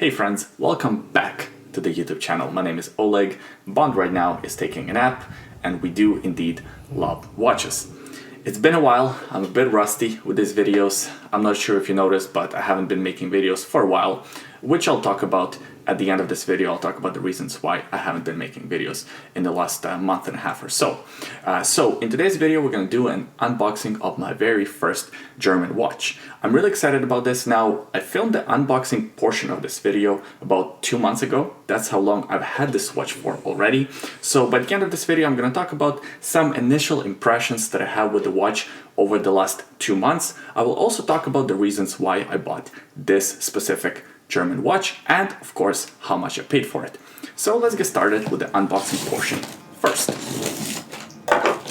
Hey friends, welcome back to the YouTube channel. My name is Oleg. Bond right now is taking a nap, and we do indeed love watches. It's been a while, I'm a bit rusty with these videos. I'm not sure if you noticed, but I haven't been making videos for a while, which I'll talk about at the end of this video. I'll talk about the reasons why I haven't been making videos in the last month and a half or so. So in today's video, we're going to do an unboxing of my very first German watch. I'm really excited about this. Now, I filmed the unboxing portion of this video about 2 months ago. That's how long I've had this watch for already. So by the end of this video, I'm going to talk about some initial impressions that I have with the watch over the last 2 months. I will also talk about the reasons why I bought this specific German watch and, of course, how much I paid for it. So let's get started with the unboxing portion first.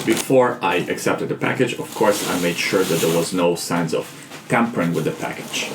Before I accepted the package, of course, I made sure that there was no signs of tampering with the package.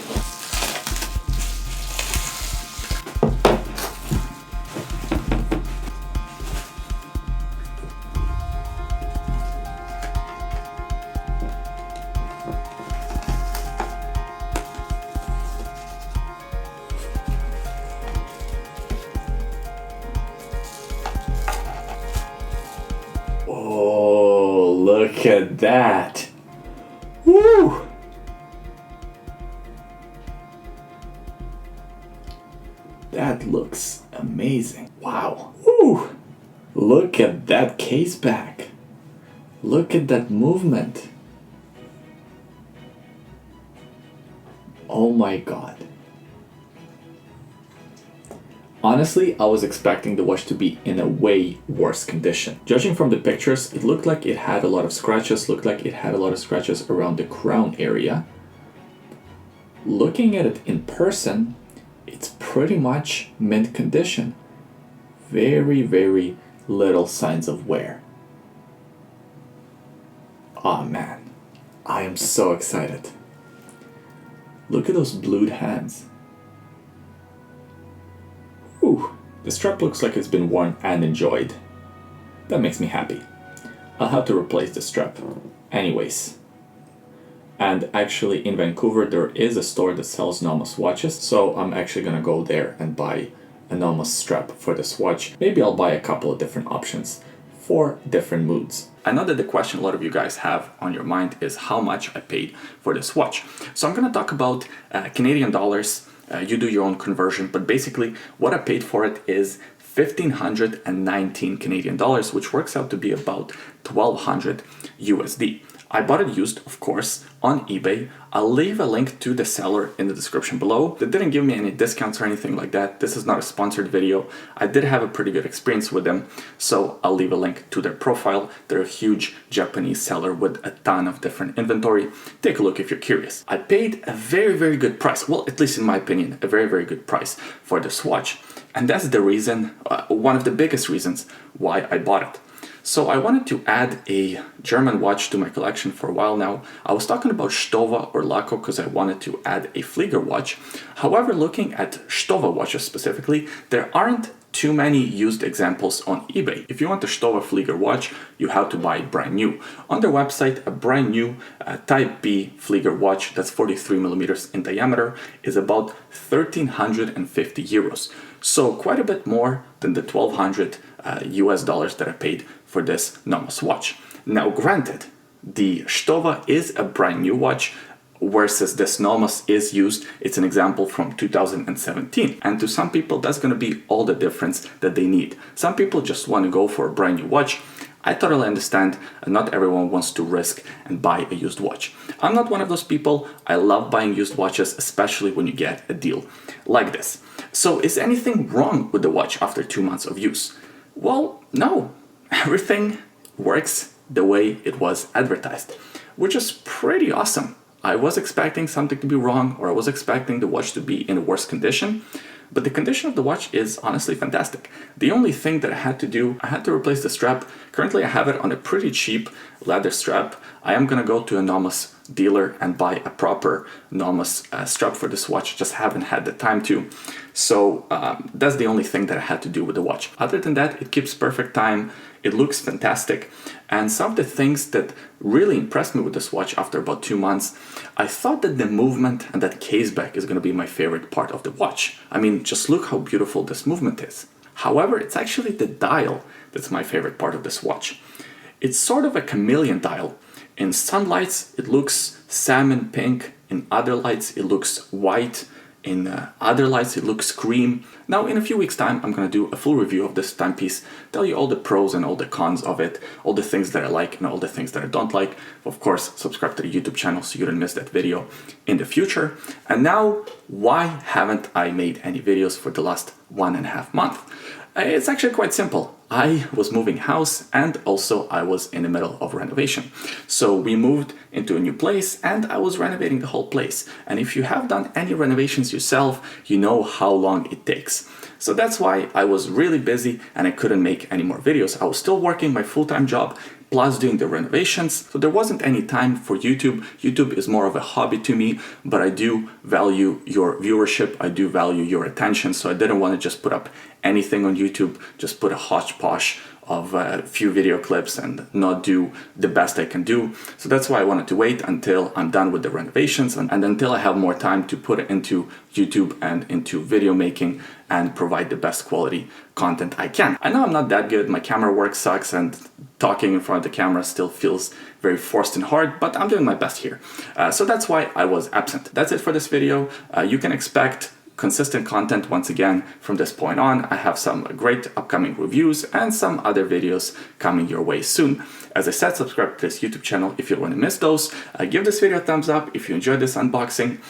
Oh, look at that. Woo! That looks amazing. Wow. Woo! Look at that case back. Look at that movement. Oh my God. Honestly, I was expecting the watch to be in a way worse condition. Judging from the pictures, it looked like it had a lot of scratches, around the crown area. Looking at it in person, it's pretty much mint condition. Very, very little signs of wear. Oh man, I am so excited. Look at those blued hands. Ooh, the strap looks like it's been worn and enjoyed. That makes me happy. I'll have to replace the strap. Anyways. And actually in Vancouver there is a store that sells Nomos watches, so I'm actually gonna go there and buy a Nomos strap for this watch. Maybe I'll buy a couple of different options for different moods. I know that the question a lot of you guys have on your mind is how much I paid for this watch. So I'm gonna talk about Canadian dollars. You do your own conversion, but basically what I paid for it is 1,519 Canadian dollars, which works out to be about 1,200 USD. I bought it used, of course, on eBay. I'll leave a link to the seller in the description below. They didn't give me any discounts or anything like that. This is not a sponsored video. I did have a pretty good experience with them, so I'll leave a link to their profile. They're a huge Japanese seller with a ton of different inventory. Take a look if you're curious. I paid a very, very good price. Well, at least in my opinion, a very, very good price for this watch. And that's the reason, one of the biggest reasons why I bought it. So I wanted to add a German watch to my collection for a while now. I was talking about Stowa or Laco because I wanted to add a Flieger watch. However, looking at Stowa watches specifically, there aren't too many used examples on eBay. If you want a Stowa Flieger watch, you have to buy it brand new. On their website, a brand new Type B Flieger watch that's 43 millimeters in diameter is about 1,350 euros. So quite a bit more than the 1,200 US dollars that I paid for this Nomos watch. Now granted, the Stowa is a brand new watch, versus this Nomos is used. It's an example from 2017. And to some people, that's going to be all the difference that they need. Some people just want to go for a brand new watch. I totally understand, not everyone wants to risk and buy a used watch. I'm not one of those people. I love buying used watches, especially when you get a deal like this. So is anything wrong with the watch after 2 months of use? Well, no. Everything works the way it was advertised, which is pretty awesome. I was expecting something to be wrong, or I was expecting the watch to be in worse condition, but the condition of the watch is honestly fantastic. The only thing that I had to do, I had to replace the strap. Currently I have it on a pretty cheap leather strap. I am gonna go to a Nomos dealer and buy a proper Nomos strap for this watch. Just haven't had the time to. So that's the only thing that I had to do with the watch. Other than that, it keeps perfect time. It looks fantastic. And some of the things that really impressed me with this watch after about 2 months, I thought that the movement and that case back is going to be my favorite part of the watch. I mean, just look how beautiful this movement is. However, it's actually the dial that's my favorite part of this watch. It's sort of a chameleon dial. In some lights, it looks salmon pink. In other lights, it looks white. In other lights, it looks cream. Now, in a few weeks' time, I'm going to do a full review of this timepiece, tell you all the pros and all the cons of it, all the things that I like and all the things that I don't like. Of course, subscribe to the YouTube channel so you don't miss that video in the future. And now, why haven't I made any videos for the last 1.5 months? It's actually quite simple. I was moving house and also I was in the middle of renovation. So we moved into a new place and I was renovating the whole place. And if you have done any renovations yourself, you know how long it takes. So that's why I was really busy and I couldn't make any more videos. I was still working my full-time job plus doing the renovations. So there wasn't any time for YouTube. YouTube is more of a hobby to me, but I do value your viewership. I do value your attention. So I didn't want to just put up anything on YouTube, just put a hodgepodge of a few video clips and not do the best I can do. So that's why I wanted to wait until I'm done with the renovations and until I have more time to put it into YouTube and into video making and provide the best quality content I can. I know I'm not that good, my camera work sucks and talking in front of the camera still feels very forced and hard, but I'm doing my best here. So that's why I was absent. That's it for this video. You can expect consistent content once again from this point on. I have some great upcoming reviews and some other videos coming your way soon. As I said, subscribe to this YouTube channel if you don't want to miss those. Give this video a thumbs up if you enjoyed this unboxing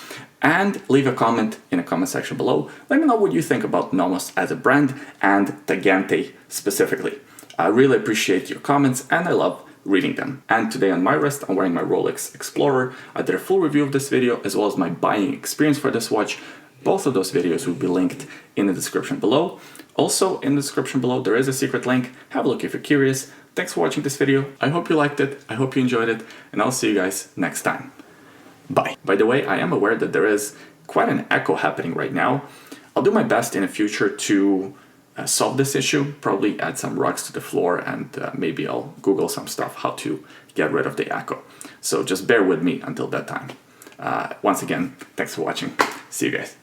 and leave a comment in the comment section below. Let me know what you think about Nomos as a brand and Tagente specifically. I really appreciate your comments and I love reading them. And today on my wrist, I'm wearing my Rolex Explorer. I did a full review of this video as well as my buying experience for this watch. Both of those videos will be linked in the description below. Also, in the description below, there is a secret link. Have a look if you're curious. Thanks for watching this video. I hope you liked it. I hope you enjoyed it. And I'll see you guys next time. Bye. By the way, I am aware that there is quite an echo happening right now. I'll do my best in the future to solve this issue. Probably add some rugs to the floor and maybe I'll Google some stuff how to get rid of the echo. So just bear with me until that time. Once again, thanks for watching. See you guys.